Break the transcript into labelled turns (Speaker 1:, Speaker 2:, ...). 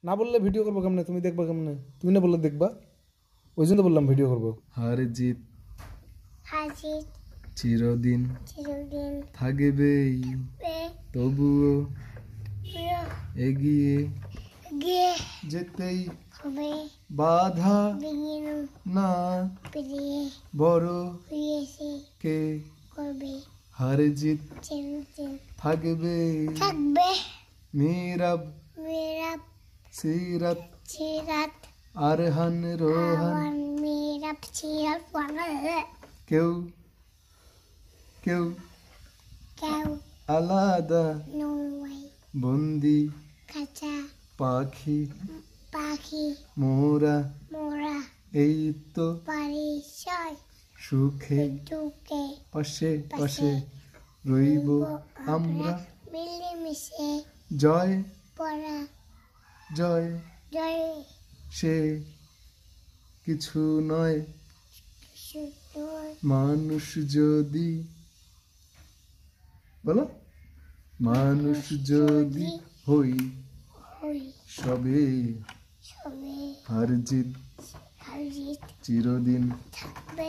Speaker 1: না বললে ভিডিও করবো কেমনে? তুমি দেখবা কেমনে? তুমি না বললে দেখবা, ওই জন্য তো বললাম ভিডিও করবো। হার জিত চিরদিন থাকবে, তবুও এগিয়ে যেতেই বাধা না বড় কে হার জিত থাকবে মিরাব সিরাত আরহান রোহান কেউ কেউ আলাদা বন্দি পাখি মোরা এই তো সুখে পাশে পাশে রইব আমরা জয় জয় সে কিছু নয় মানুষ যদি বলো মানুষ যদি হই সবে হার জিত চিরদিন থাকবে।